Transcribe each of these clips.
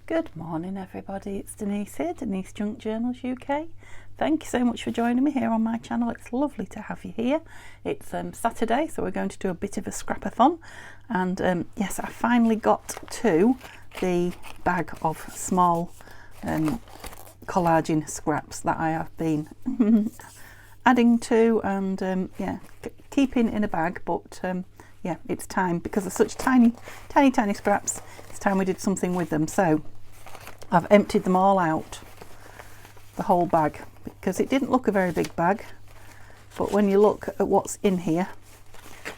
Good morning everybody, it's Denise here, Denise Junk Journals UK. Thank you so much for joining me here on my channel. It's lovely to have you here. It's Saturday, so we're going to do a bit of a scrapathon. And yes, I finally got to the bag of small collaging scraps that I have been adding to and keeping in a bag, but yeah, it's time, because they're such tiny scraps. It's time we did something with them. So I've emptied them all out, the whole bag, because it didn't look a very big bag, but when you look at what's in here,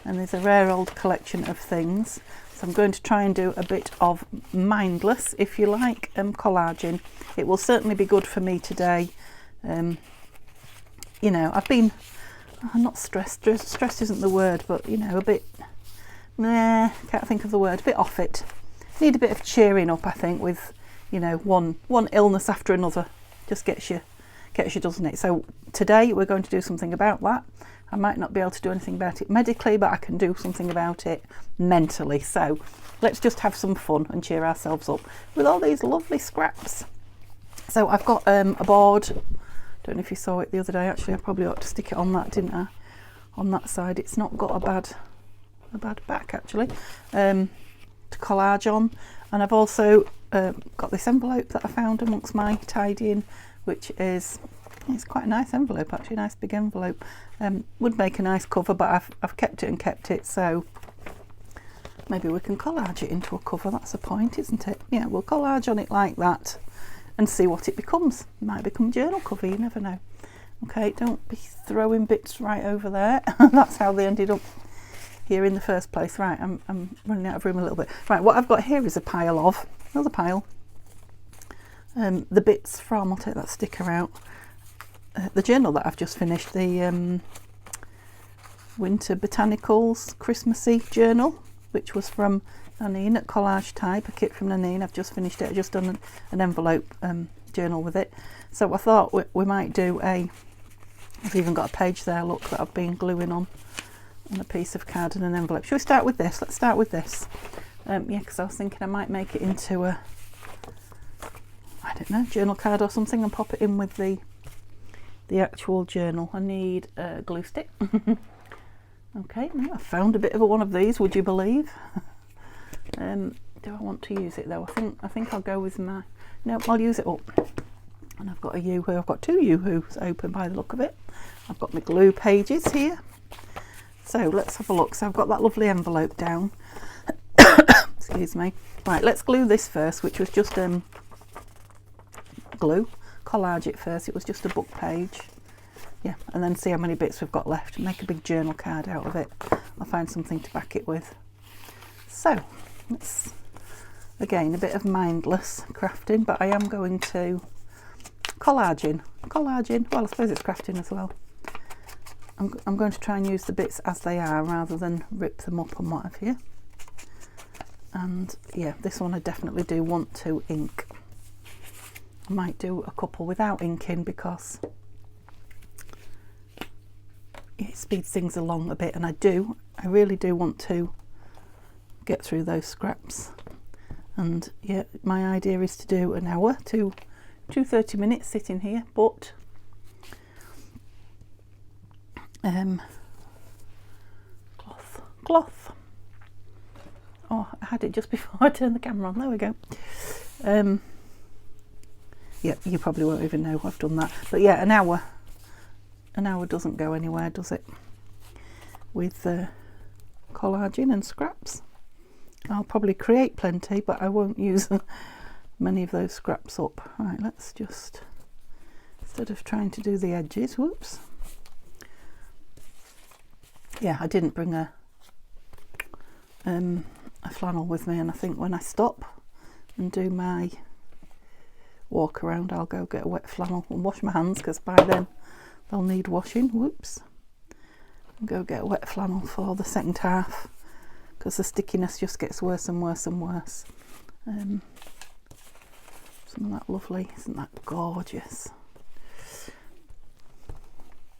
and there's a rare old collection of things, so I'm going to try and do a bit of mindless, if you like, collaging. It will certainly be good for me today. You know, I've been not stressed isn't the word, but you know, a bit can't think of the word, a bit off it. Need a bit of cheering up, I think, with, you know, one illness after another just gets you, doesn't it? So today we're going to do something about that. I might not be able to do anything about it medically, but I can do something about it mentally. So let's just have some fun and cheer ourselves up with all these lovely scraps. So I've got a board. Don't know if you saw it the other day. Actually, I probably ought to stick it on that, didn't I? On that side, it's not got a bad back actually, to collage on. And I've also got this envelope that I found amongst my tidying, which is, it's quite a nice envelope actually, a nice big envelope. Would make a nice cover, but I've kept it, so maybe we can collage it into a cover. That's the point, isn't it? Yeah, we'll collage on it like that and see what it becomes. It might become a journal cover, you never know. Okay, don't be throwing bits right over there. That's how they ended up here in the first place. Right, I'm running out of room a little bit. Right, what I've got here is another pile. The bits from, I'll take that sticker out, the journal that I've just finished, the Winter Botanicals Christmassy journal, which was from Nanine at Collage Type, a kit from Nanine. I've just finished it. I've just done an envelope journal with it. So I thought we might do I've even got a page there, look, that I've been gluing on a piece of card and an envelope. Shall we start with this? Let's start with this. Yeah, because I was thinking I might make it into a, I don't know, journal card or something, and pop it in with the actual journal. I need a glue stick. Okay, I found a bit of one of these, would you believe? Do I want to use it though? I think I'll go with no, I'll use it up. And I've got a Yoo-hoo. I've got two Yoo-hoos open by the look of it. I've got my glue pages here. So let's have a look. So I've got that lovely envelope down. Excuse me. Right, let's glue this first, which was just glue. Collage it first. It was just a book page. Yeah, and then see how many bits we've got left. Make a big journal card out of it. I'll find something to back it with. So let's, again, a bit of mindless crafting, but I am going to collaging. Well, I suppose it's crafting as well. I'm going to try and use the bits as they are rather than rip them up and what have you. And yeah, this one I definitely do want to ink. I might do a couple without inking because it speeds things along a bit, and I really do want to get through those scraps. And yeah, my idea is to do an hour to 30 minutes sitting here, but cloth. Oh, I had it just before I turned the camera on. There we go. Yeah, you probably won't even know I've done that, but yeah, an hour doesn't go anywhere, does it, with collaging and scraps? I'll probably create plenty, but I won't use many of those scraps up. Right, let's just, instead of trying to do the edges, whoops. Yeah, I didn't bring a flannel with me, and I think when I stop and do my walk around, I'll go get a wet flannel and wash my hands, because by then they'll need washing. Whoops. And go get a wet flannel for the second half, because the stickiness just gets worse and worse and worse. Isn't that lovely? Isn't that gorgeous?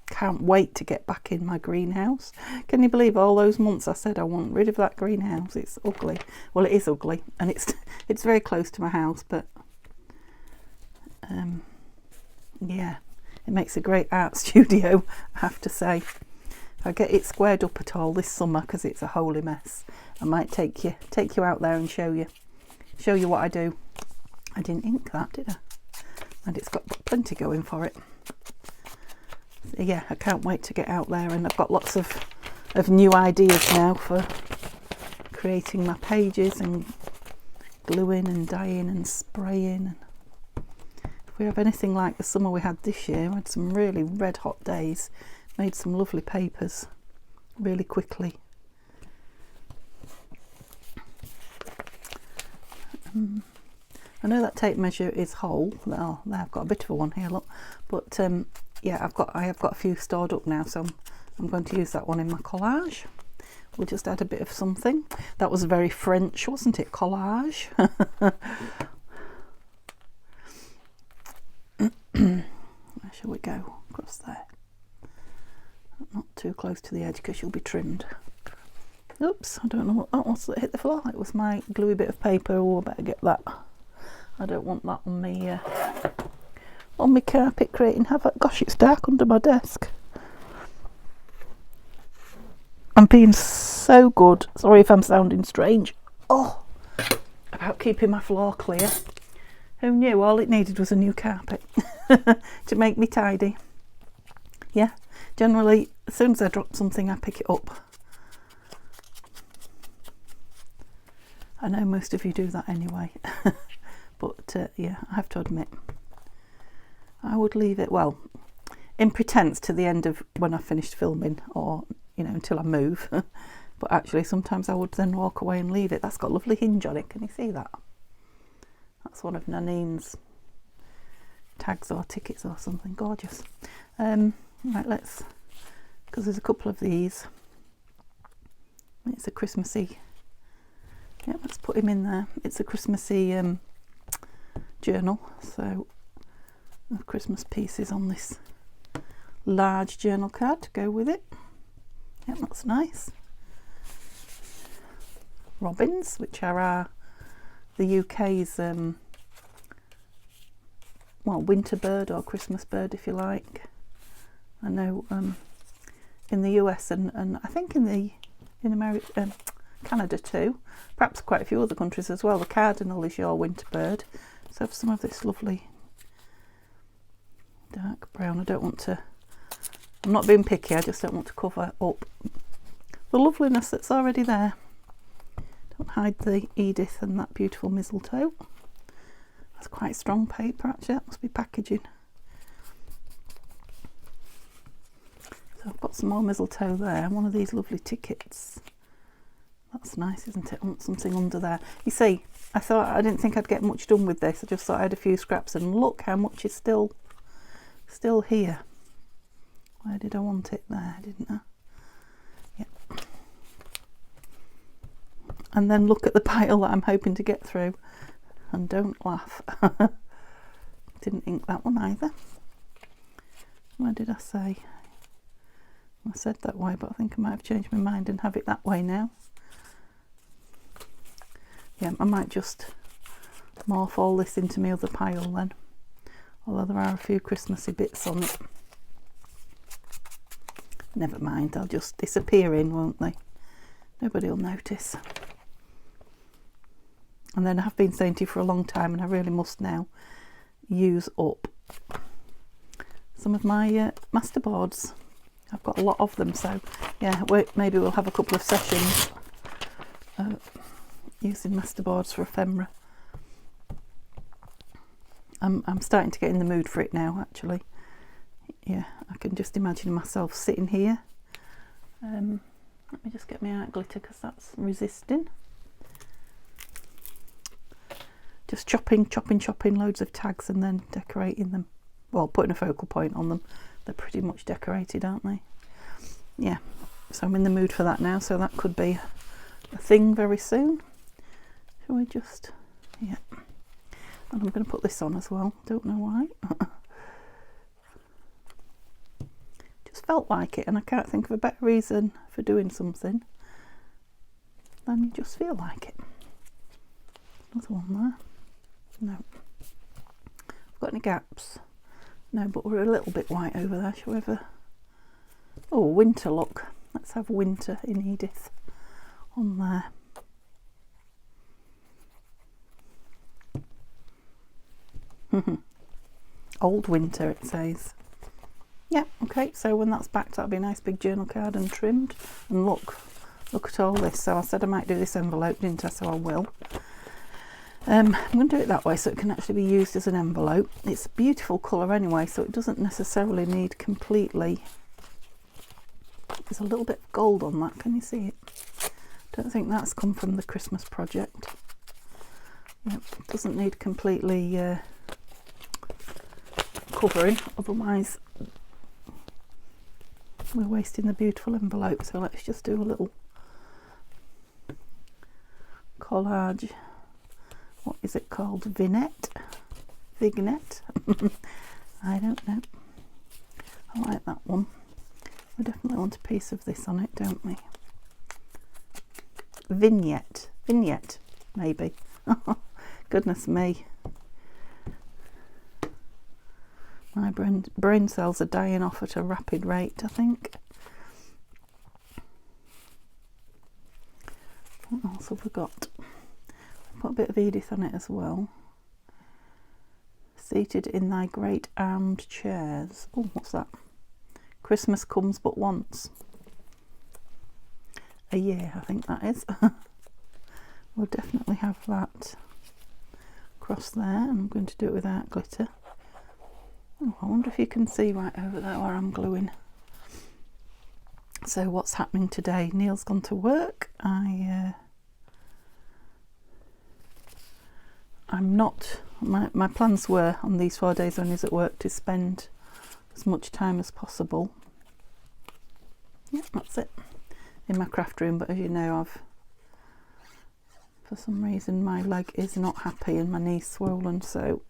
Can't wait to get back in my greenhouse. Can you believe all those months I said I want rid of that greenhouse? It's ugly. Well, it is ugly, and it's very close to my house, but Yeah, it makes a great art studio, I have to say. If I get it squared up at all this summer, because it's a holy mess, I might take you out there and show you what I do. I didn't ink that, did I? And it's got plenty going for it. So yeah, I can't wait to get out there, and I've got lots of new ideas now for creating my pages and gluing and dyeing and spraying. If we have anything like the summer we had this year, we had some really red hot days, made some lovely papers really quickly. I know that tape measure is whole. Oh, there, I've got a bit of a one here, look. But yeah, I have got a few stored up now, so I'm going to use that one in my collage. We'll just add a bit of something. That was very French, wasn't it? Collage. Where shall we go? Across there. Not too close to the edge because you'll be trimmed. Oops, I don't know what that was that hit the floor. It was my gluey bit of paper. Oh, I better get that. I don't want that on my carpet creating havoc. Gosh, it's dark under my desk. I'm being so good. Sorry if I'm sounding strange. Oh, about keeping my floor clear. Who knew all it needed was a new carpet to make me tidy? Yeah, generally, as soon as I drop something, I pick it up. I know most of you do that anyway. But yeah, I have to admit, I would leave it, well, in pretense to the end of when I finished filming, or, you know, until I move. But actually, sometimes I would then walk away and leave it. That's got a lovely hinge on it. Can you see that? That's one of Nanine's tags or tickets or something. Gorgeous. Right, let's, because there's a couple of these. It's a Christmassy. Yeah, let's put him in there. It's a Christmassy journal, so the Christmas pieces on this large journal card to go with it. Yeah, that's nice. Robins, which are the UK's well, winter bird or Christmas bird, if you like. I know in the US and I think in America, Canada too, perhaps quite a few other countries as well, the cardinal is your winter bird. So I have some of this lovely dark brown. I'm not being picky, I just don't want to cover up the loveliness that's already there. Don't hide the Edith and that beautiful mistletoe. That's quite strong paper actually, that must be packaging. So I've got some more mistletoe there, and one of these lovely tickets. That's nice, isn't it? I want something under there. You see, I didn't think I'd get much done with this. I just thought I had a few scraps, and look how much is still here. Where did I want it? There, didn't I? Yep. And then look at the pile that I'm hoping to get through. And don't laugh. Didn't ink that one either. Where did I say? I said that way, but I think I might have changed my mind and have it that way now. Yeah, I might just morph all this into my other pile then. Although there are a few Christmassy bits on it. Never mind, they'll just disappear in, won't they? Nobody will notice. And then I have been saying to you for a long time, and I really must now, use up some of my masterboards. I've got a lot of them, so yeah, maybe we'll have a couple of sessions using masterboards for ephemera. I'm starting to get in the mood for it now, actually. Yeah, I can just imagine myself sitting here. Let me just get my art glitter because that's resisting. Just chopping loads of tags and then decorating them. Well, putting a focal point on them. They're pretty much decorated, aren't they? Yeah, so I'm in the mood for that now, so that could be a thing very soon. Shall we just, yeah. And I'm going to put this on as well, don't know why. Just felt like it, and I can't think of a better reason for doing something than you just feel like it. Another one there. No. I've got got any gaps? No, but we're a little bit white over there. Shall we have a... Oh, winter look. Let's have winter in Edith on there. Old winter, it says. Yeah, okay, so when that's back, that'll be a nice big journal card and trimmed. And look at all this. So I said I might do this envelope, didn't I? So I will. I'm going to do it that way so it can actually be used as an envelope. It's a beautiful colour anyway, so it doesn't necessarily need completely... There's a little bit of gold on that, can you see it? Don't think that's come from the Christmas project. Yep, it doesn't need completely covering, otherwise we're wasting the beautiful envelope. So let's just do a little collage. What is it called? Vignette? I don't know. I like that one. We definitely want a piece of this on it, don't we? Vignette, maybe. Goodness me. My brain cells are dying off at a rapid rate, I think. What else have we got? Put a bit of Edith on it as well. Seated in thy great armed chairs. Oh, what's that? Christmas comes but once a year, I think that is. We'll definitely have that across there, and I'm going to do it without glitter. Oh, I wonder if you can see right over there where I'm gluing. So what's happening today? Neil's gone to work. I'm not, my plans were on these 4 days when he's at work to spend as much time as possible. Yeah, that's it. In my craft room, but as you know, for some reason my leg is not happy and my knee's swollen, so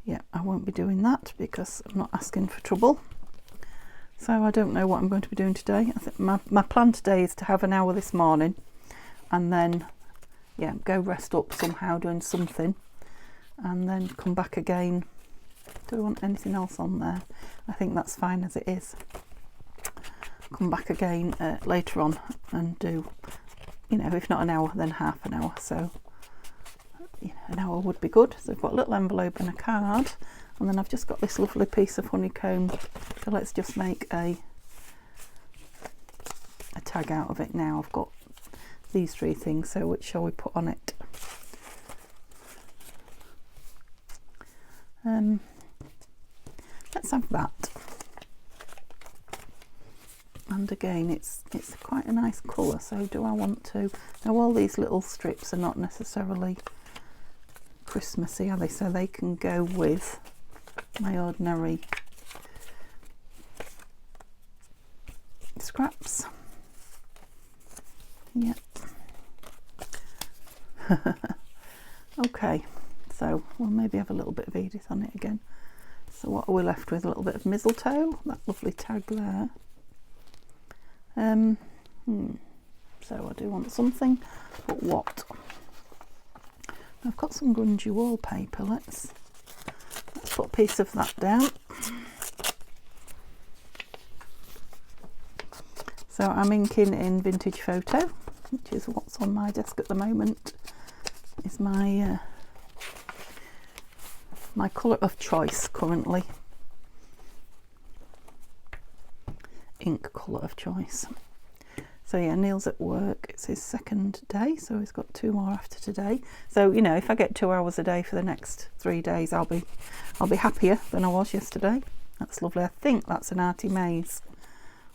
yeah, I won't be doing that because I'm not asking for trouble. So I don't know what I'm going to be doing today. I think my plan today is to have an hour this morning and then yeah, go rest up somehow doing something and then come back again. Do I want anything else on there? I think that's fine as it is. Come back again later on and do, you know, if not an hour then half an hour. So you know, an hour would be good. So I've got a little envelope and a card, and then I've just got this lovely piece of honeycomb. So let's just make a tag out of it now. I've got these 3 things, so which shall we put on it? Let's have that. And again, it's quite a nice colour, so do I want to... Now all these little strips are not necessarily Christmassy, are they? So they can go with my ordinary scraps. Yep. Okay, so we'll maybe have a little bit of Edith on it again. So what are we left with? A little bit of mistletoe, that lovely tag there. So I do want something, but what? I've got some grungy wallpaper. Let's put a piece of that down. So I'm inking in Vintage Photo, which is what's on my desk at the moment. Is my my colour of choice currently. Ink colour of choice. So yeah, Neil's at work. It's his 2nd day, so he's got 2 more after today. So you know, if I get 2 hours a day for the next 3 days, I'll be happier than I was yesterday. That's lovely. I think that's an Artie Mays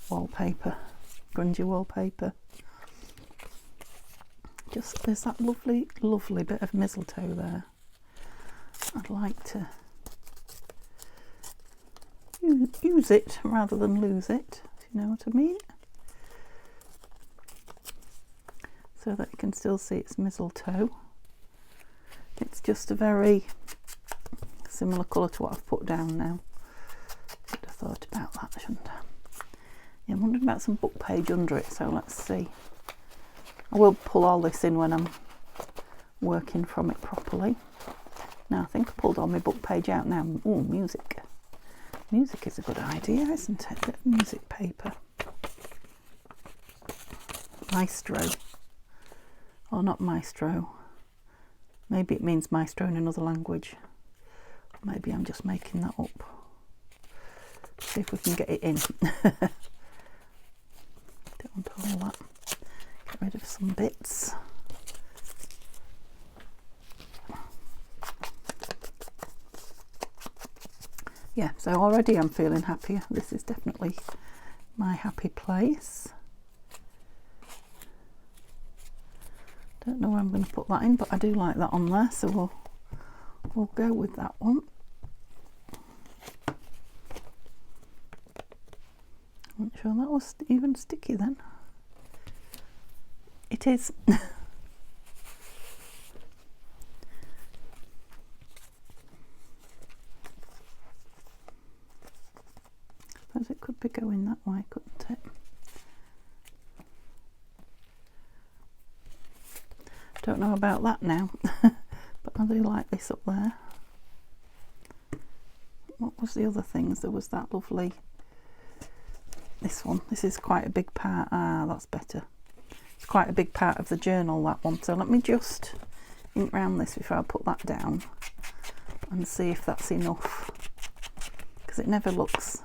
wallpaper, grungy wallpaper. Just there's that lovely bit of mistletoe there. I'd like to use it rather than lose it, if you know what I mean. So that you can still see it's mistletoe. It's just a very similar colour to what I've put down now. Should have thought about that, shouldn't I? Yeah, I'm wondering about some book page under it, so let's see. I will pull all this in when I'm working from it properly. Now I think I pulled all my book page out now. Oh, music. Music is a good idea, isn't it? Bit of music paper. Maestro. Or not maestro. Maybe it means maestro in another language. Maybe I'm just making that up. See if we can get it in. Don't want all that. Get rid of some bits. Yeah, so already I'm feeling happier. This is definitely my happy place. Don't know where I'm going to put that in, but I do like that on there, so we'll go with that one. I'm not sure that was even sticky then. It is. Suppose it could be going that way, couldn't it? Don't know about that now, but I do like this up there. What was the other things? There was that lovely, this one. This is quite a big part. Ah, that's better. It's quite a big part of the journal, that one. So let me just ink round this before I put that down and see if that's enough, because it never looks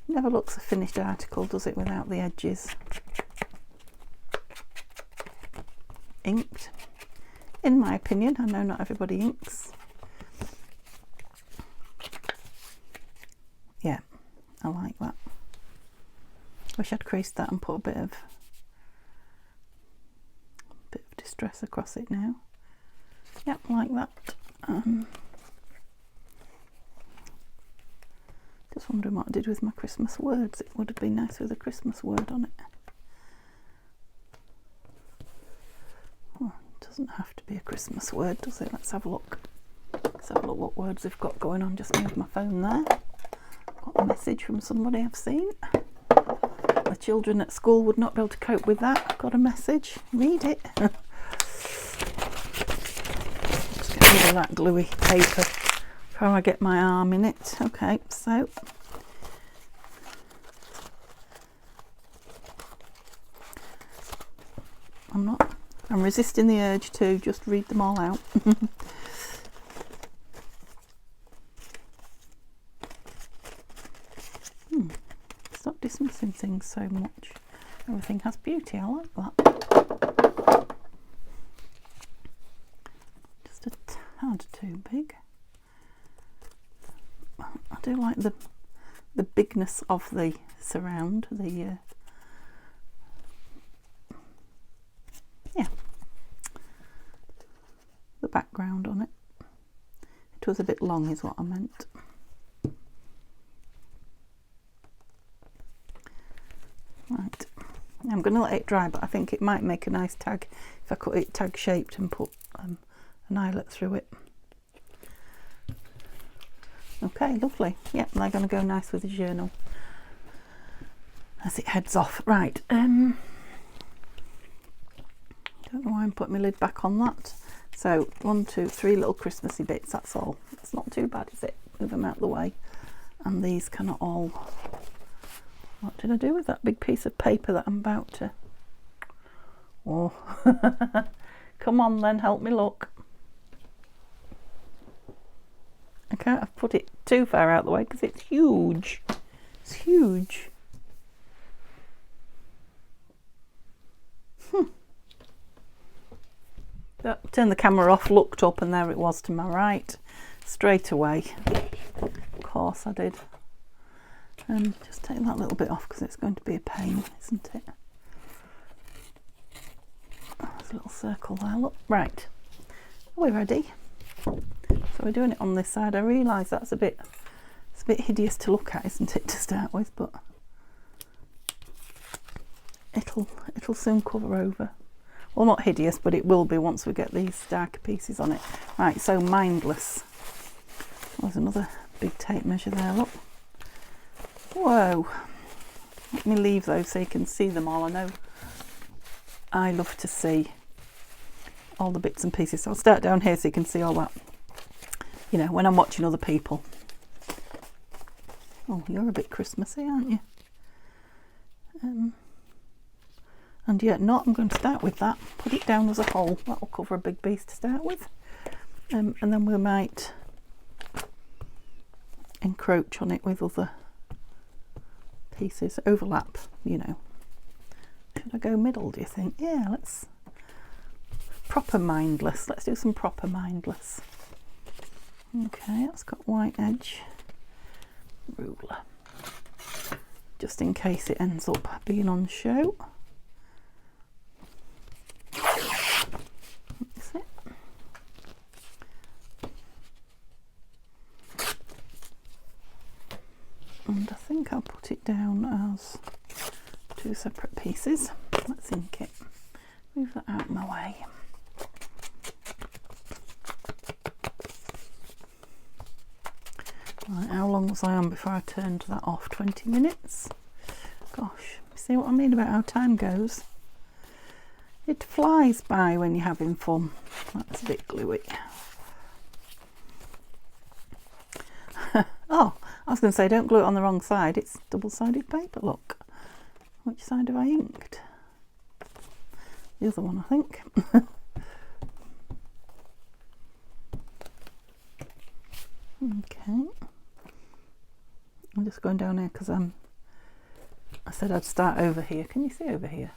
a finished article, does it, without the edges inked, in my opinion. I know not everybody inks. Yeah, I like that. Wish I'd creased that and put a bit of distress across it now. Yep, like that. Just wondering what I did with my Christmas words. It would have been nice with a Christmas word on it. Oh, it doesn't have to be a Christmas word, does it? Let's have a look. Let's have a look what words I've got going on. Just moved my phone there. Got a message from somebody I've seen. The children at school would not be able to cope with that. I've got a message. Read it. Just get rid of that gluey paper before I get my arm in it. Okay, so I'm resisting the urge to just read them all out. Stop dismissing things so much. Everything has beauty. I like that. Just a tad too big. I do like the bigness of the surround. Yeah, the background on it. It was a bit long, is what I meant. Right, I'm going to let it dry, but I think it might make a nice tag if I cut it tag shaped and put an eyelet through it. Okay, lovely. Yep, they're going to go nice with the journal as it heads off. Right, don't know why I'm putting my lid back on that. So 1, 2, 3 little Christmassy bits, that's all. It's not too bad, is it? Move them out of the way. And these cannot all... What did I do with that big piece of paper that I'm about to... Oh, come on then, help me look. I can't have put it too far out the way because it's huge. It's huge. Turned the camera off, looked up, and there it was to my right, straight away. Of course I did. Just take that little bit off because it's going to be a pain, isn't it? Oh, there's a little circle there, look. Right, are we ready? So we're doing it on this side. I realise it's a bit hideous to look at, isn't it, to start with, but it'll soon cover over. Well, not hideous, but it will be once we get these darker pieces on it. Right, so mindless. There's another big tape measure there, look. Whoa. Let me leave those so you can see them all. I know I love to see all the bits and pieces. So I'll start down here so you can see all that. you know, when I'm watching other people. Oh, you're a bit Christmassy, aren't you? And yet not. I'm going to start with that. Put it down as a whole. That'll cover a big piece to start with. And then we might encroach on it with other pieces. Overlap, you know. Should I go middle, do you think? Yeah, let's... Proper mindless. Let's do some proper mindless. Okay, that's got white edge. Ruler. Just in case it ends up being on show. That's it. And I think I'll put it down as 2 separate pieces. Let's ink it. Move that out of my way. Right, how long was I on before I turned that off? 20 minutes? Gosh, see what I mean about how time goes? It flies by when you're having fun. That's a bit gluey. Oh, I was going to say don't glue it on the wrong side. It's double-sided paper, look. Which side have I inked? The other one, I think. Okay. I'm just going down here because I said I'd start over here. Can you see over here?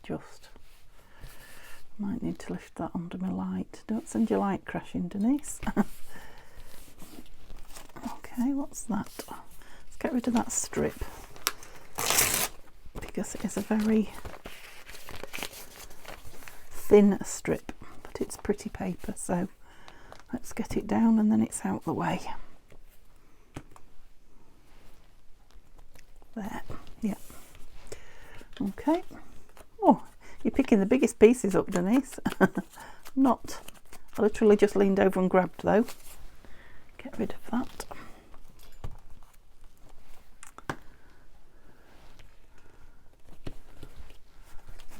Just. Might need to lift that under my light. Don't send your light crashing, Denise. Okay, what's that? Let's get rid of that strip because it is a very thin strip, but it's pretty paper, so let's get it down and then it's out the way. There, yeah. Okay. Oh, you're picking the biggest pieces up, Denise. Not. I literally just leaned over and grabbed though. Get rid of that.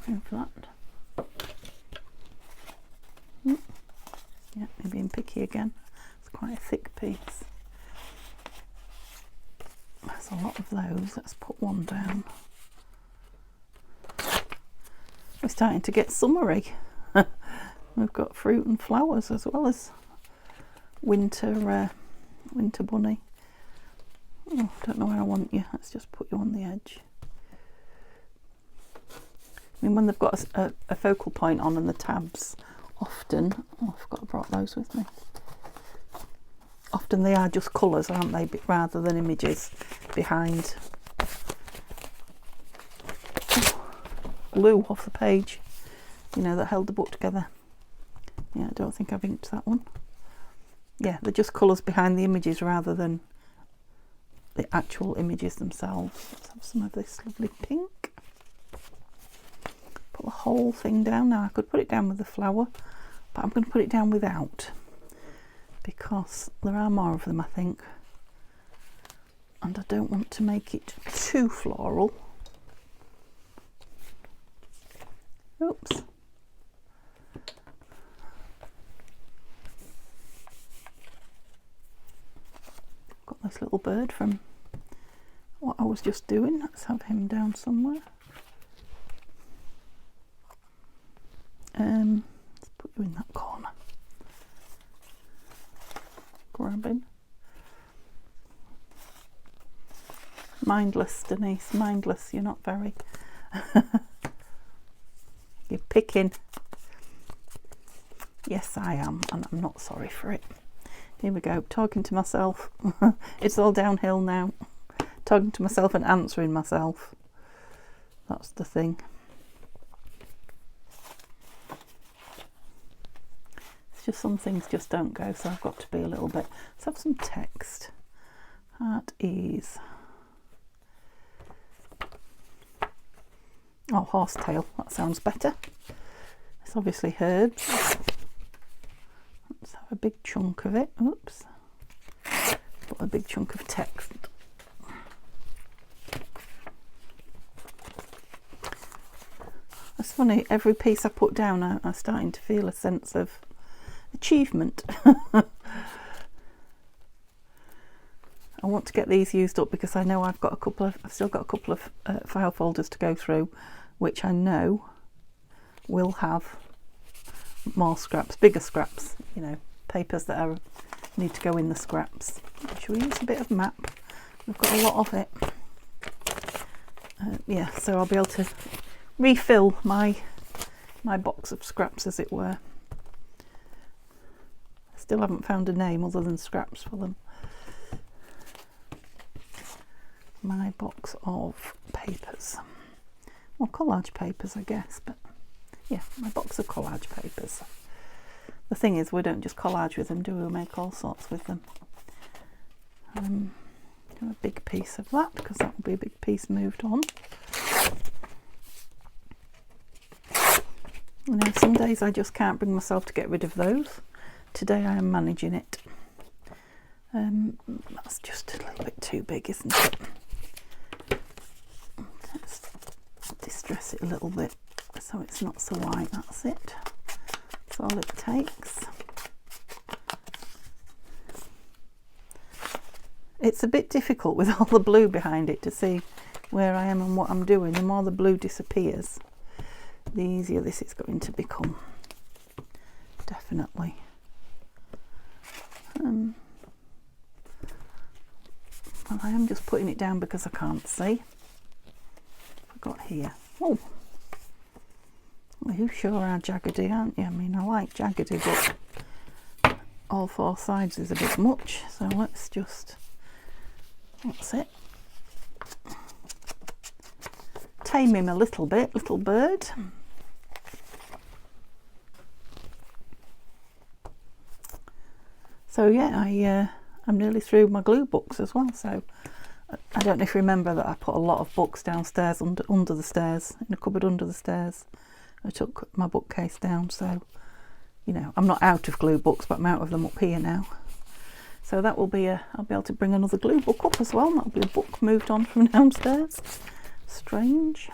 Move that. Yeah, maybe being picky again. It's quite a thick piece. There's a lot of those. Let's put one down. We're starting to get summery. We've got fruit and flowers as well as winter bunny. Oh, I don't know where I want you. Let's just put you on the edge. I mean, when they've got a focal point on and the tabs, often, oh, I forgot I brought those with me. Often they are just colours, aren't they, rather than images behind. Glue off the page, you know, that held the book together. Yeah, I don't think I've inked that one. Yeah, they're just colours behind the images rather than the actual images themselves. Let's have some of this lovely pink. Put the whole thing down. Now I could put it down with the flower, but I'm going to put it down without because there are more of them, I think, and I don't want to make it too floral. Oops. Got this little bird from what I was just doing. Let's have him down somewhere. Let's put you in that corner. Grab him. Mindless, Denise, mindless. You're not very... You're picking. Yes, I am, and I'm not sorry for it. Here we go, talking to myself. It's all downhill now. Talking to myself and answering myself. That's the thing. It's just some things just don't go, so I've got to be a little bit. Let's have some text. At ease. Oh, horsetail, that sounds better. It's obviously herbs. Let's have a big chunk of it. Oops. Put a big chunk of text. It's funny, every piece I put down, I'm starting to feel a sense of achievement. I want to get these used up because I know I've still got a couple of file folders to go through, which I know will have more scraps, bigger scraps, you know, papers that need to go in the scraps. Should we use a bit of map? We've got a lot of it. Yeah, so I'll be able to refill my box of scraps, as it were. I still haven't found a name other than scraps for them. My box of papers. Well, collage papers, I guess, but yeah, my box of collage papers. The thing is, we don't just collage with them, do we? We make all sorts with them. A big piece of that, because that will be a big piece moved on. You know, some days I just can't bring myself to get rid of those. Today I am managing it. That's just a little bit too big, isn't it? Let's distress it a little bit so it's not so white. That's it. That's all it takes. It's a bit difficult with all the blue behind it to see where I am and what I'm doing. The more the blue disappears, the easier this is going to become. Definitely. Well, I am just putting it down because I can't see. I've got here. Oh, well, you sure are jaggedy, aren't you? I mean, I like jaggedy, but all four sides is a bit much. So let's just, that's it. Tame him a little bit, little bird. So yeah, I'm nearly through my glue books as well. So I don't know if you remember that I put a lot of books downstairs under the stairs, in a cupboard under the stairs. I took my bookcase down, so you know I'm not out of glue books, but I'm out of them up here now. So that will be I'll be able to bring another glue book up as well. That'll be a book moved on from downstairs. Strange.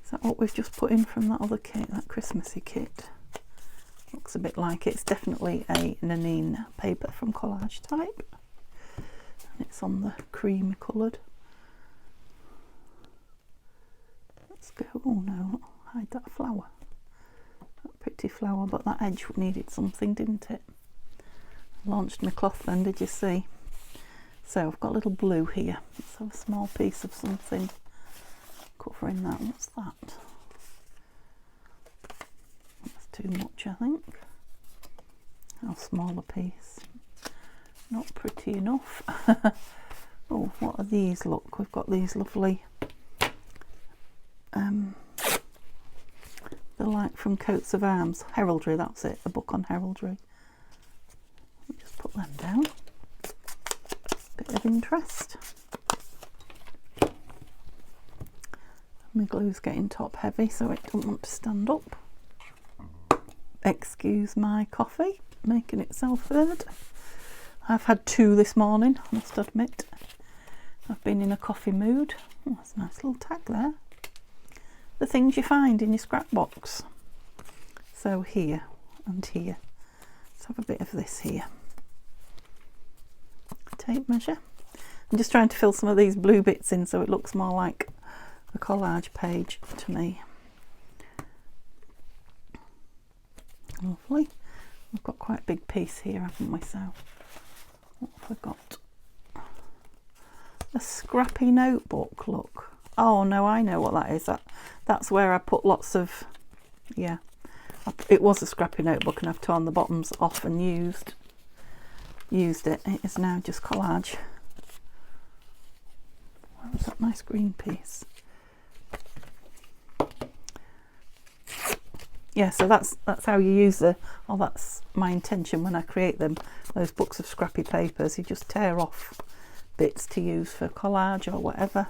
Is that what we've just put in from that other kit, that Christmassy kit? Looks a bit like it. It's definitely a Nanine paper from Collage Type. And it's on the creamy coloured. Let's go. Oh no, hide that flower. That pretty flower, but that edge needed something, didn't it? Launched my cloth then, did you see? So I've got a little blue here. Let's have a small piece of something covering that. What's that? That's too much, I think. A smaller piece. Not pretty enough. Oh, what are these? Look, we've got these lovely they're like from Coats of Arms. Heraldry, that's it. A book on heraldry. Just put them down. Bit of interest. My glue's getting top heavy, so it doesn't want to stand up. Excuse my coffee making itself heard. I've had two this morning, I must admit. I've been in a coffee mood. Oh, that's a nice little tag there. The things you find in your scrap box. So here and here. Let's have a bit of this here. Tape measure. I'm just trying to fill some of these blue bits in so it looks more like a collage page to me. Lovely. We've got quite a big piece here, haven't we? So what have we got? A scrappy notebook, look. Oh no, I know what that is. That's where I put lots of, yeah, it was a scrappy notebook and I've torn the bottoms off and used it. It is now just collage. Where was that nice green piece? Yeah, so that's how you use that's my intention when I create them, those books of scrappy papers. You just tear off bits to use for collage or whatever.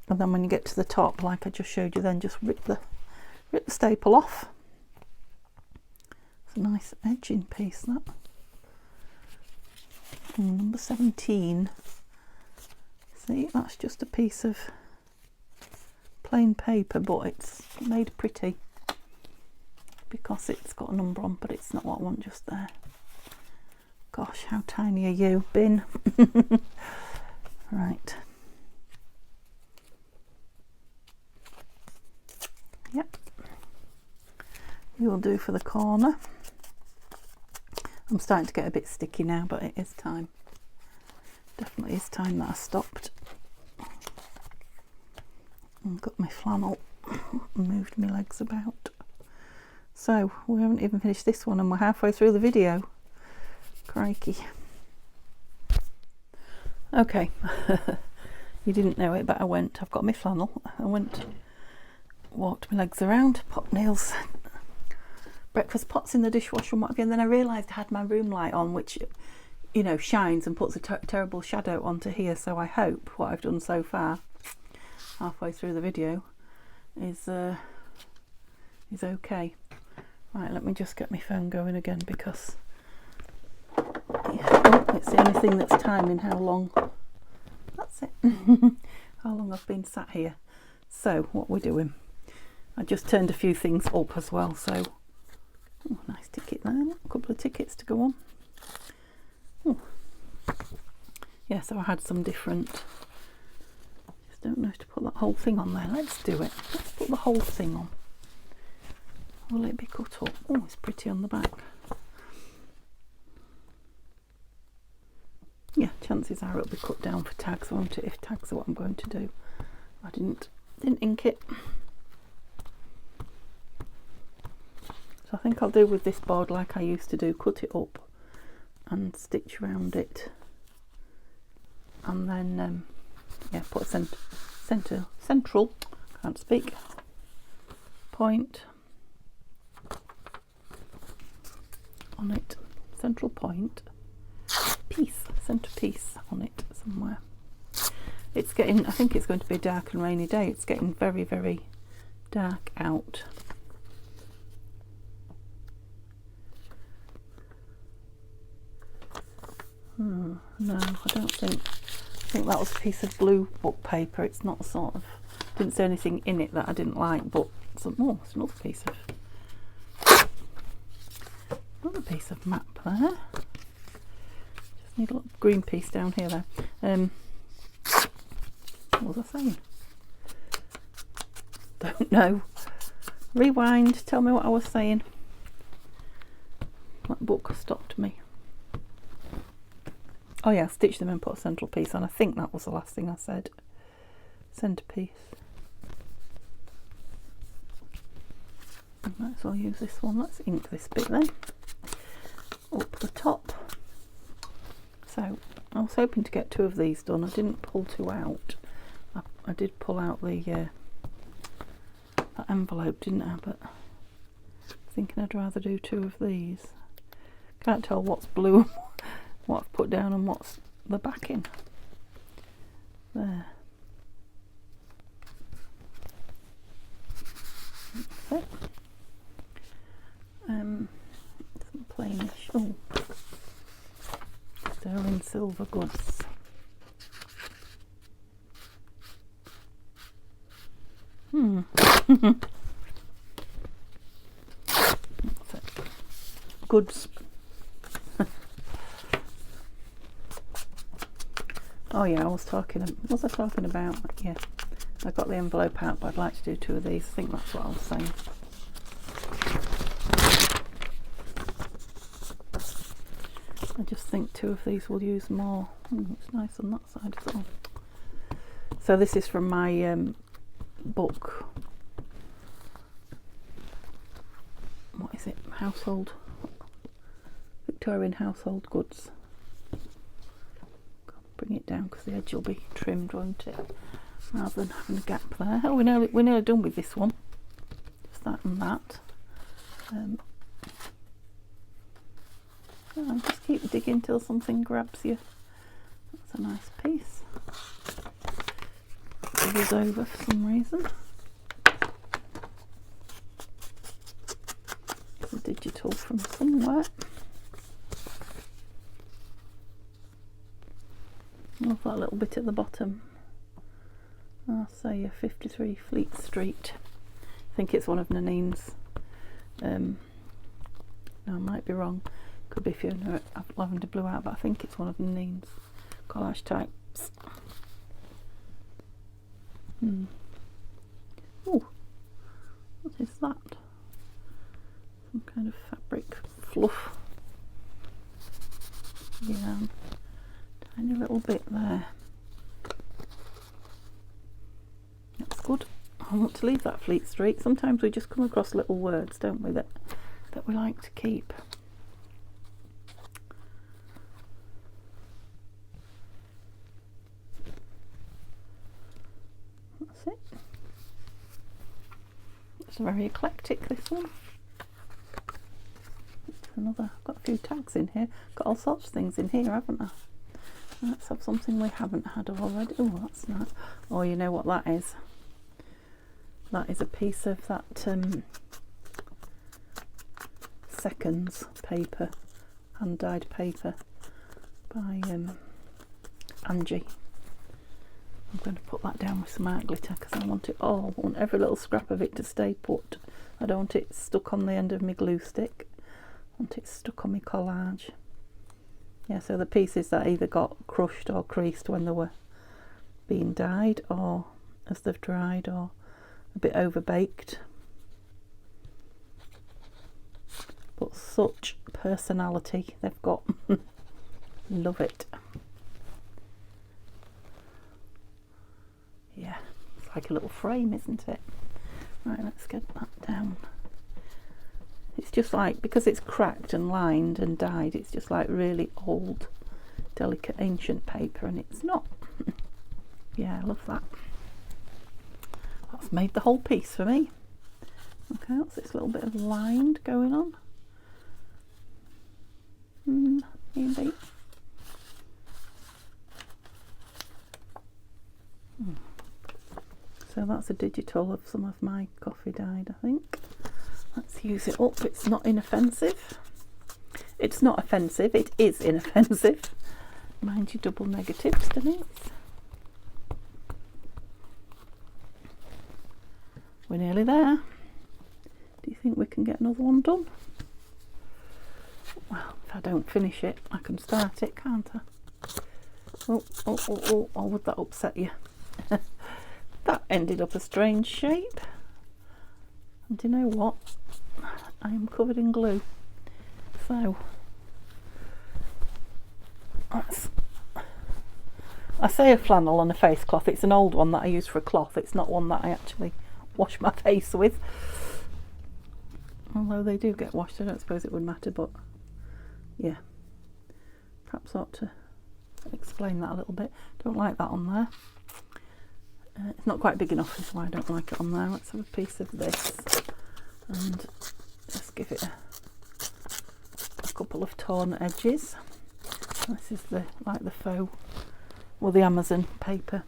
And then when you get to the top, like I just showed you then, just rip the staple off. It's a nice edging piece, that. Number 17. See, that's just a piece of plain paper, but it's made pretty because it's got a number on, but it's not what I want just there. Gosh, how tiny are you, bin? Right. Yep. You'll do for the corner. I'm starting to get a bit sticky now, but it is time. Definitely is time that I stopped. I've got my flannel, moved my legs about. So we haven't even finished this one and we're halfway through the video. Crikey. Okay. You didn't know it, but I've got my flannel. I went, walked my legs around, popped nails, breakfast pots in the dishwasher and what have you, and then I realised I had my room light on, which, you know, shines and puts a terrible shadow onto here. So I hope what I've done so far, halfway through the video, is okay. Right, let me just get my phone going again, because it's the only thing that's timing how long. That's it. How long I've been sat here. So what we're doing, I just turned a few things up as well. So nice ticket there, a couple of tickets to go on. Ooh. Yeah, so I had some different, just don't know if to put that whole thing on there. Let's do it. Let's put the whole thing on. Will it be cut up? Oh, it's pretty on the back. Yeah, chances are it'll be cut down for tags, won't it? If tags are what I'm going to do. I didn't ink it. So I think I'll do with this board like I used to do, cut it up and stitch around it, and then yeah, put a central, can't speak, point on it, central point, centerpiece on it somewhere. It's getting, I think it's going to be a dark and rainy day. It's getting very, very dark out. No, I don't think. I think that was a piece of blue book paper. It's not sort of, didn't say anything in it that I didn't like, but some more. It's another piece of map there. Just need a little green piece down here there. What was I saying? Don't know. Rewind. Tell me what I was saying. That book stopped me. Oh yeah, stitch them and put a central piece on. I think that was the last thing I said. Centerpiece. Might as well use this one. Let's ink this bit then. Up the top. So I was hoping to get 2 of these done. I didn't pull 2 out. I did pull out the that envelope, didn't I? But I'm thinking I'd rather do 2 of these. Can't tell what's blue, what I've put down, and what's the backing. There. That's it. Some plainish. Oh, sterling silver goods. That's it. Goods. Oh yeah, was I talking about? Yeah, I got the envelope out, but I'd like to do 2 of these. I think that's what I was saying. I just think 2 of these will use more. It's nice on that side as well. So this is from my book. What is it? Victorian household goods. Bring it down because the edge will be trimmed, won't it? Rather than having a gap there. Oh, we're nearly done with this one. Just that and that. Just keep digging till something grabs you. That's a nice piece. It was over for some reason. It's a digital from somewhere. Love that little bit at the bottom. I'll say 53 Fleet Street. I think it's one of Nanine's No, I might be wrong. Could be Fiona Lavender Blue Out, but I think it's one of Neen's collage types. Oh, what is that? Some kind of fabric fluff. Yeah, tiny little bit there. That's good. I want to leave that Fleet Street. Sometimes we just come across little words, don't we, that we like to keep. That's it. It's very eclectic, this one. Another, I've got a few tags in here. Got all sorts of things in here, haven't I? Let's have something we haven't had already. Oh, that's nice. Oh, you know what that is? That is a piece of that Seconds paper, hand-dyed paper by Angie. I'm going to put that down with some art glitter because I want it all. I want every little scrap of it to stay put. I don't want it stuck on the end of my glue stick. I want it stuck on my collage. Yeah, so the pieces that either got crushed or creased when they were being dyed, or as they've dried, or a bit over baked, but such personality they've got. Love it. Yeah, it's like a little frame, isn't it? Right, let's get that down. It's just like, because it's cracked and lined and dyed, it's just like really old, delicate, ancient paper, and it's not. Yeah, I love that. That's made the whole piece for me. Okay, what's this little bit of lined going on? Maybe. So that's a digital of some of my coffee dyed, I think. Let's use it up. It's not inoffensive. It's not offensive, it is inoffensive. Mind your double negatives, Denise. We're nearly there. Do you think we can get another one done? Well, if I don't finish it, I can start it, can't I? Oh, would that upset you? That ended up a strange shape. And do you know what? I am covered in glue. So, I say a flannel on a face cloth. It's an old one that I use for a cloth. It's not one that I actually wash my face with. Although they do get washed, I don't suppose it would matter, but yeah. Perhaps I ought to explain that a little bit. Don't like that on there. It's not quite big enough, is why I don't like it on there. Let's have a piece of this and just give it a couple of torn edges. This is the faux, well, the Amazon paper.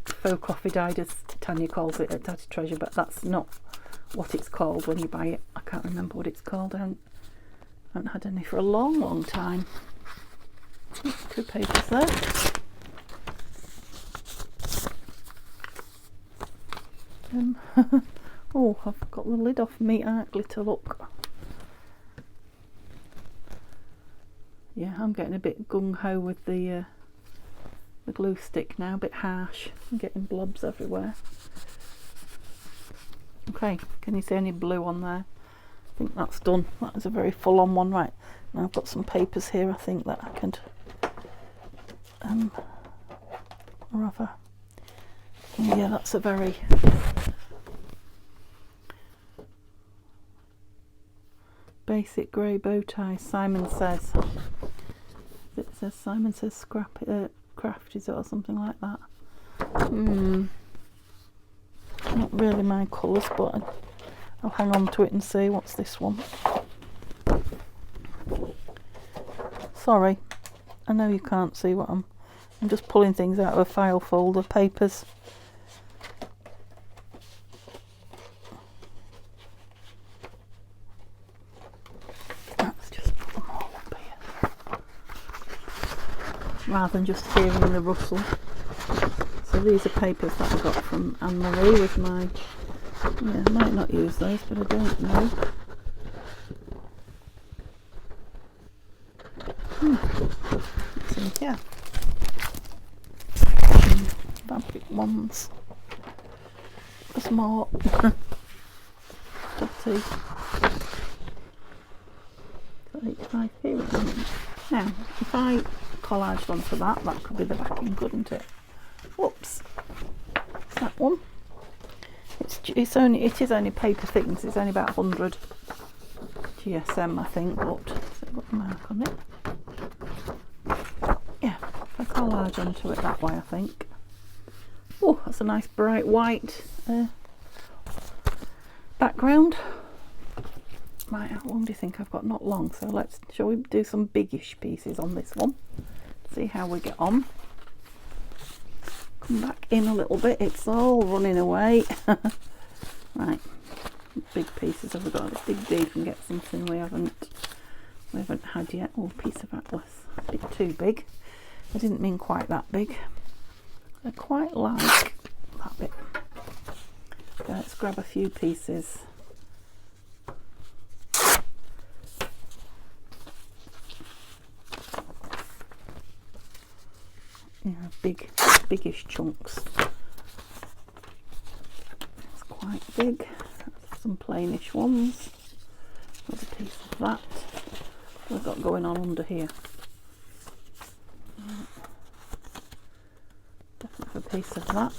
Faux coffee dyed, as Tanya calls it at Daddy Treasure, but that's not what it's called when you buy it. I can't remember what it's called. I haven't had any for a long time. Two papers there. Oh, I've got the lid off me art glitter, look. Yeah, I'm getting a bit gung-ho with the glue stick now, a bit harsh. I'm getting blobs everywhere. Okay, can you see any blue on there? I think that's done. That is a very full-on one. Right, now I've got some papers here, I think, that I could rather. Yeah, that's a very basic grey bow tie. Simon Says. It says Simon Says craft, is it, or something like that? Not really my colours, but I'll hang on to it and see. What's this one? Sorry, I know you can't see what I'm just pulling things out of a file folder, papers. Let's just put them all up here, rather than just hearing the rustle. So these are papers that I got from Anne Marie with my Yeah, I might not use those, but I don't know. What's in here? Fabric ones. There's more. Let's see. Here. Now, if I collaged onto that, that could be the backing, couldn't it? Whoops. That one. It is only paper thickness. It's only about 100 GSM, I think, but it's got a mark on it. Yeah, if I collage onto it that way, I think. Oh, that's a nice bright white background. Right, how long do you think I've got? Not long, so shall we do some biggish pieces on this one? See how we get on. Come back in a little bit, it's all running away. Right, big pieces have we got? Let's dig deep and get something we haven't had yet. Oh, piece of atlas, a bit too big. I didn't mean quite that big. I quite like that bit. Okay, let's grab a few pieces. Yeah, biggish chunks. It's quite big. Some plainish ones. There's a piece of that. What have we got going on under here? Definitely a piece of that.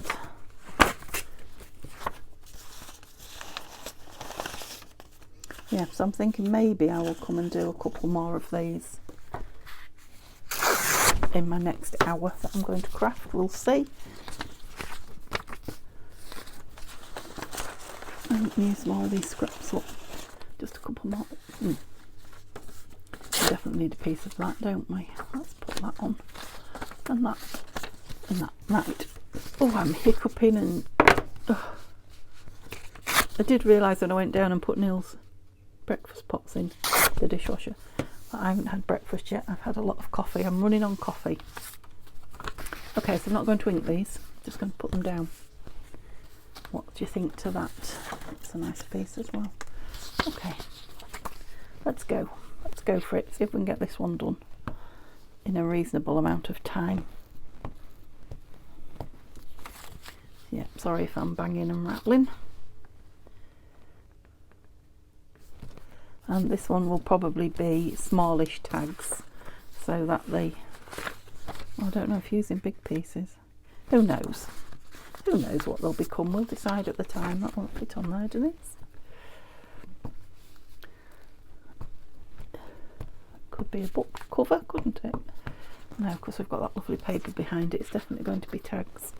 Yeah, so I'm thinking maybe I will come and do a couple more of these in my next hour that I'm going to craft. We'll see. And use more of these scraps up. Just a couple more. We definitely need a piece of that, don't we? Let's put that on. And that. And that. Right. Oh, I'm hiccuping and... I did realise when I went down and put Neil's breakfast pots in the dishwasher. I haven't had breakfast yet. I've had a lot of coffee. I'm running on coffee. Okay, so I'm not going to ink these. I'm just going to put them down. What do you think to that? It's a nice piece as well. Okay, let's go. Let's go for it. See if we can get this one done in a reasonable amount of time. Yeah, sorry if I'm banging and rattling. And this one will probably be smallish tags, so that I don't know if using big pieces. Who knows? Who knows what they'll become? We'll decide at the time. That won't fit on there, does it? Could be a book cover, couldn't it? No, because we've got that lovely paper behind it. It's definitely going to be tags.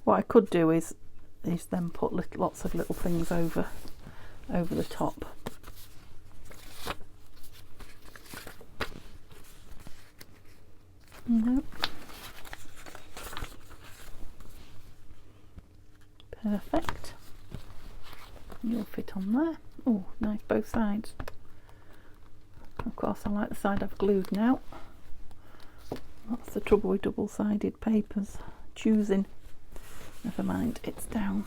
What I could do is then put lots of little things over the top. Nope. Perfect. You'll fit on there. Oh, nice, both sides. Of course, I like the side I've glued now. That's the trouble with double-sided papers. Choosing. Never mind, it's down.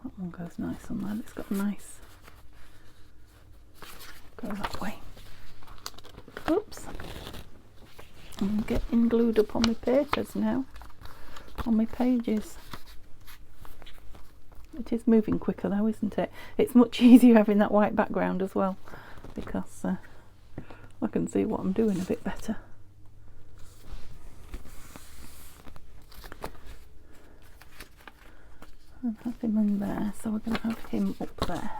That one goes nice on there. It's got a nice... Go that way. Oops. I'm getting glued up on my papers now. On my pages. It is moving quicker though, isn't it? It's much easier having that white background as well, because I can see what I'm doing a bit better. I have him in there, so we're going to have him up there.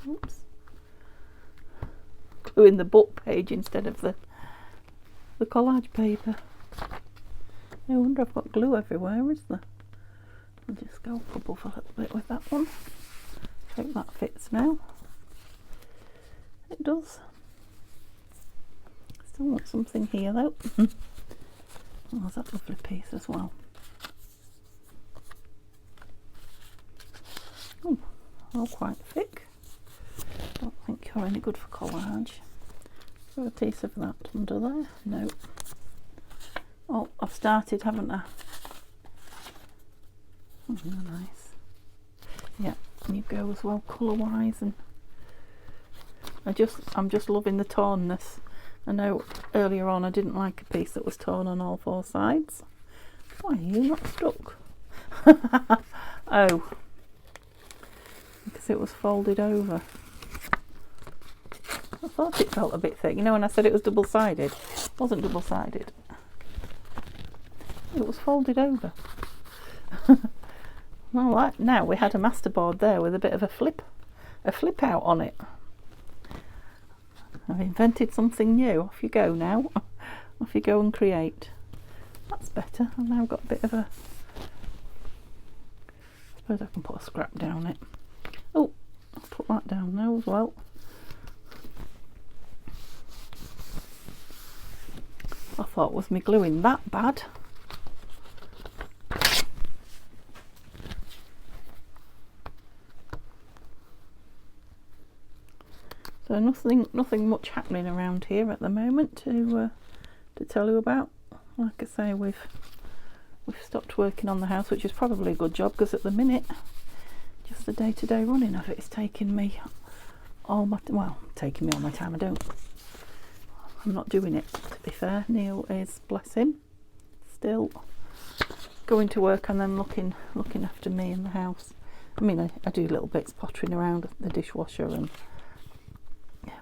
Oops. Gluing the book page instead of the collage paper. No wonder I've got glue everywhere, is there? I'll just go up above a little bit with that one. Hope that fits now. It does. Still want something here though. Oh, there's that lovely piece as well. Oh, all quite thick. Don't think you're any good for collage. Got a piece of that under there? No. Oh, I've started, haven't I? Nice. Yeah, and you go as well colour wise, and I'm just loving the tornness. I know earlier on I didn't like a piece that was torn on all four sides. Why are you not stuck? Oh, because it was folded over. I thought it felt a bit thick. You know when I said it was double-sided? It wasn't double-sided. It was folded over. Well, now we had a masterboard there with a bit of a flip out on it. I've invented something new. Off you go now. Off you go and create. That's better. I've now got a bit of a... I suppose I can put a scrap down it. Oh, I'll put that down now as well. I thought, was me gluing that bad? So nothing much happening around here at the moment to tell you about. Like I say, we've stopped working on the house, which is probably a good job, because at the minute, just the day-to-day running of it is taking me all my time. I'm not doing it, to be fair. Neil is, bless him, still going to work and then looking after me in the house. I mean, I do little bits, pottering around the dishwasher and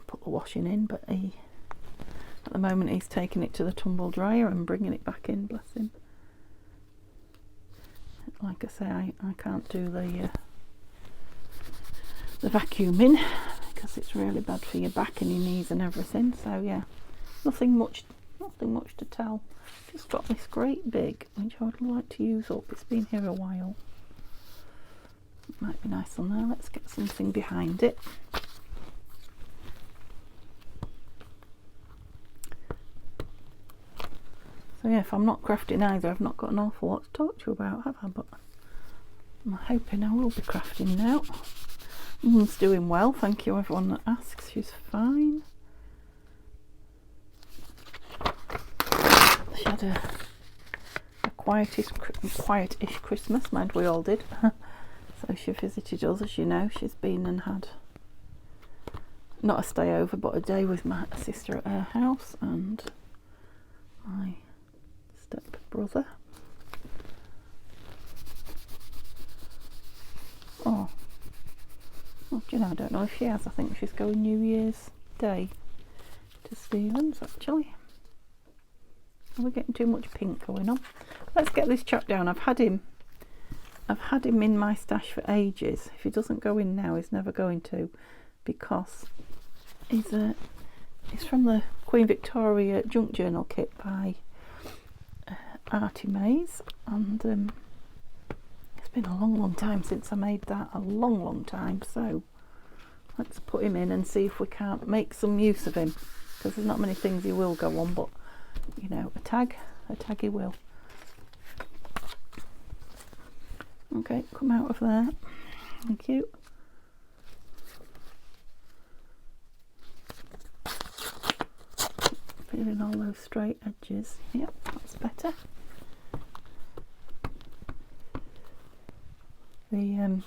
put the washing in, but at the moment he's taking it to the tumble dryer and bringing it back in, bless him. Like I say, I can't do the vacuuming because it's really bad for your back and your knees and everything. So yeah, nothing much to tell. Just got this great big, which I would like to use up. It's been here a while. It might be nice on there. Let's get something behind it. So yeah, if I'm not crafting either, I've not got an awful lot to talk to you about, have I? But I'm hoping I will be crafting now. Mum's doing well, thank you everyone that asks. She's fine. She had a quietish Christmas, mind we all did. So she visited us, as you know. She's been and had not a stay over, but a day with my sister at her house and my step brother. Oh, well, do you know, I don't know if she has. I think she's going New Year's Day to Stephen's actually. Are we getting too much pink going on? Let's get this chap down. I've had him in my stash for ages. If he doesn't go in now, he's never going to, because he's from the Queen Victoria Junk Journal kit by Artie Mays, and it's been a long time since I made that, a long time. So let's put him in and see if we can't make some use of him, because there's not many things he will go on, but you know, a tag he will. Okay, come out of there. Thank you. Feeling all those straight edges. Yep, that's better. The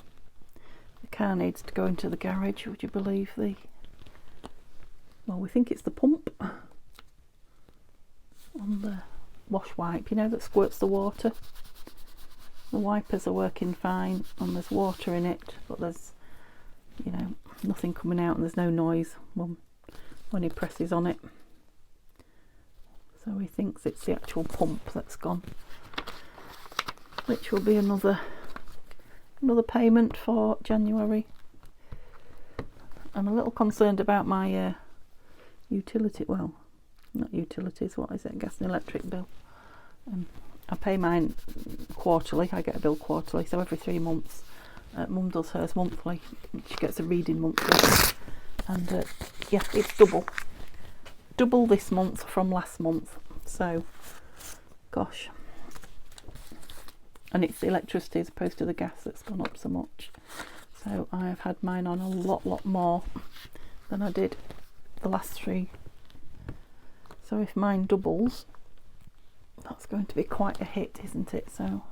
car needs to go into the garage. Would you believe well, we think it's the pump on the wash wipe, you know, that squirts the water. The wipers are working fine and there's water in it, but there's, you know, nothing coming out and there's no noise when he presses on it. So he thinks it's the actual pump that's gone, which will be another payment for January. I'm a little concerned about my well, not utilities, what is it, gas and electric bill. I pay mine quarterly. I get a bill quarterly, so every 3 months. Mum does hers monthly. She gets a reading monthly, and yeah, it's double this month from last month. So gosh, and it's the electricity as opposed to the gas that's gone up so much. So I have had mine on a lot more than I did the last 3. So if mine doubles, that's going to be quite a hit, isn't it? So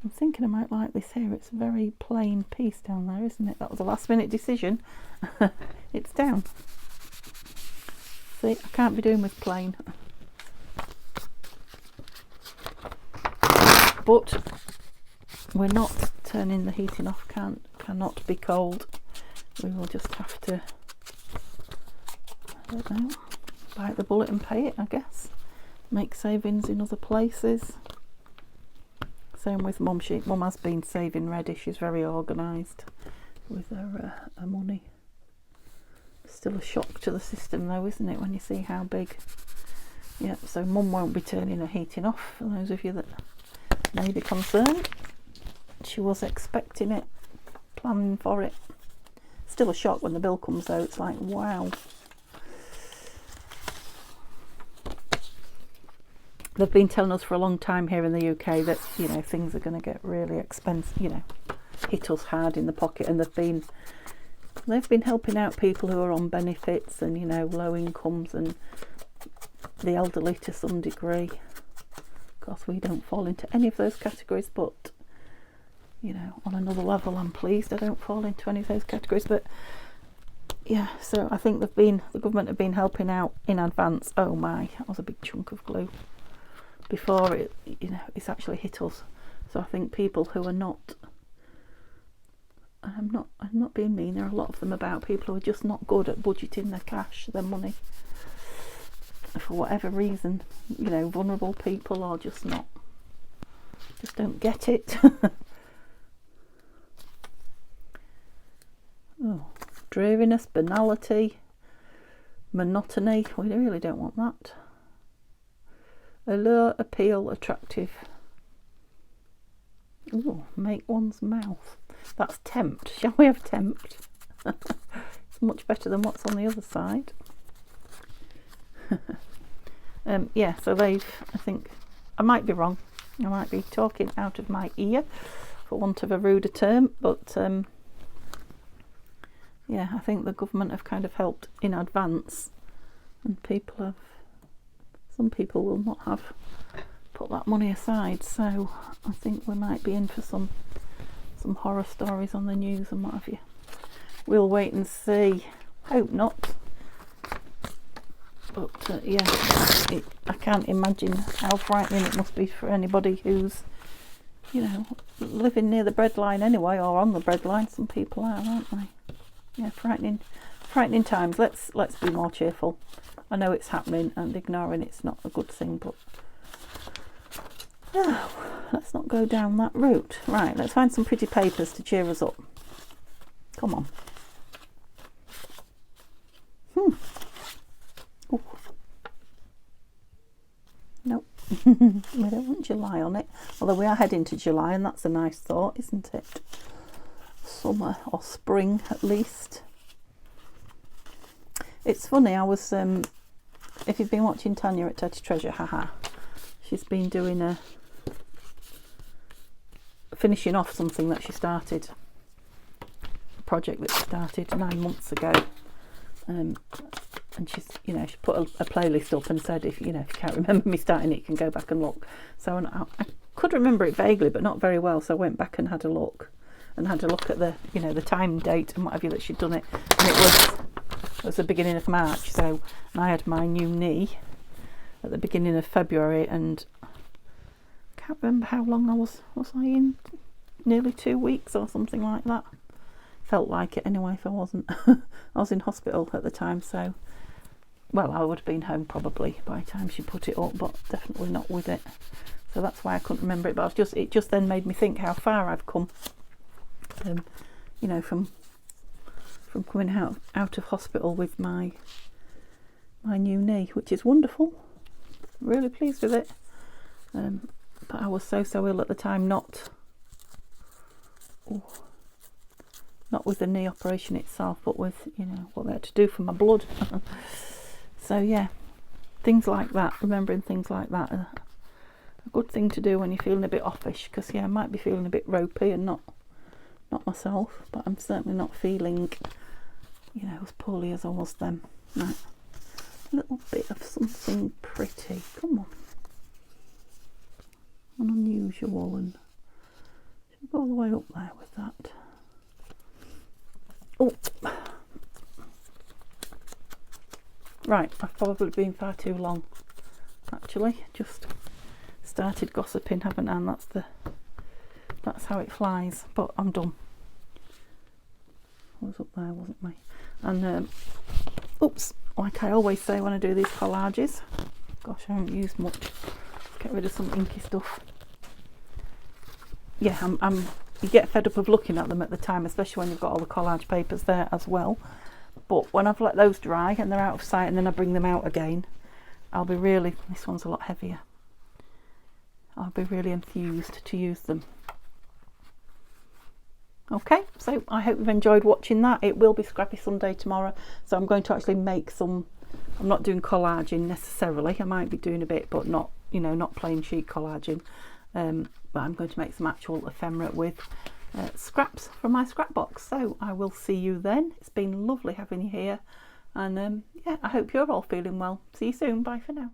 I'm thinking I might like this here. It's a very plain piece down there, isn't it? That was a last minute decision. It's down. See, I can't be doing with plain. But we're not turning the heating off. Cannot be cold. We will just have to, I don't know, bite the bullet and pay it, I guess. Make savings in other places. Same with Mum. Mum has been saving ready. She's very organised with her money. Still a shock to the system though, isn't it, when you see how big. Yeah, so Mum won't be turning her heating off, for those of you that may be concerned. She was expecting it, planning for it. Still a shock when the bill comes though. It's like, wow. They've been telling us for a long time here in the UK that, you know, things are going to get really expensive, you know, hit us hard in the pocket, and they've been helping out people who are on benefits and, you know, low incomes and the elderly to some degree. Of course, we don't fall into any of those categories, but, you know, on another level, I'm pleased I don't fall into any of those categories. But yeah, so I think the government have been helping out in advance. Oh my, that was a big chunk of glue before it, you know, it's actually hit us. So I think people who are not, I'm not being mean, there are a lot of them about, people who are just not good at budgeting their cash, their money, for whatever reason, you know, vulnerable people, or just don't get it. Oh, dreariness, banality, monotony, we really don't want that. Allure, appeal, attractive. Ooh, make one's mouth. That's tempt. Shall we have tempt? It's much better than what's on the other side. Yeah, so I think, I might be wrong. I might be talking out of my ear, for want of a ruder term, but yeah, I think the government have kind of helped in advance, and some people will not have put that money aside, so I think we might be in for some horror stories on the news and what have you. We'll wait and see. Hope not. But yeah, I can't imagine how frightening it must be for anybody who's, you know, living near the breadline anyway, or on the breadline. Some people are, aren't they? Yeah, frightening times. Let's be more cheerful. I know it's happening, and ignoring it's not a good thing, but let's not go down that route. Right, let's find some pretty papers to cheer us up. Come on. Ooh. Nope. We don't want July on it, although we are heading to July, and that's a nice thought, isn't it? Summer, or spring at least. It's funny, I was, if you've been watching Tanya at Teddy Treasure, haha, she's been doing finishing off something that she started, a project that she started 9 months ago, and she's, you know, she put a playlist up and said, if you can't remember me starting it, you can go back and look. So I could remember it vaguely, but not very well, so I went back and had a look at the, you know, the time, date and what have you that she'd done it, and it was the beginning of March. So I had my new knee at the beginning of February, and I can't remember how long I was I in nearly 2 weeks or something like that. Felt like it anyway, if I wasn't. I was in hospital at the time, so, well, I would have been home probably by the time she put it up, but definitely not with it. So that's why I couldn't remember it, but it just then made me think how far I've come, you know, from coming out of hospital with my new knee, which is wonderful. Really pleased with it. But I was so ill at the time, not with the knee operation itself, but with, you know, what they had to do for my blood. So yeah, things like that, remembering things like that, a good thing to do when you're feeling a bit offish, because yeah, I might be feeling a bit ropey and not myself, but I'm certainly not feeling, you know, as poorly as I was then. Right, a little bit of something pretty, come on, unusual and Go all the way up there with that. Oh, right, I've probably been far too long. Actually, just started gossiping, haven't I? And that's how it flies. But I'm done. I was up there, wasn't I? And oops, like I always say when I do these collages. Gosh, I haven't used much. Get rid of some inky stuff. Yeah, you get fed up of looking at them at the time, especially when you've got all the collage papers there as well. But when I've let those dry and they're out of sight and then I bring them out again, I'll be really, this one's a lot heavier, I'll be really enthused to use them. Okay, so I hope you've enjoyed watching that. It will be Scrappy Sunday tomorrow, so I'm going to actually make some, I'm not doing collaging necessarily, I might be doing a bit, but not, you know, not plain sheet collaging. But I'm going to make some actual ephemera with scraps from my scrap box. So I will see you then. It's been lovely having you here, and yeah, I hope you're all feeling well. See you soon. Bye for now.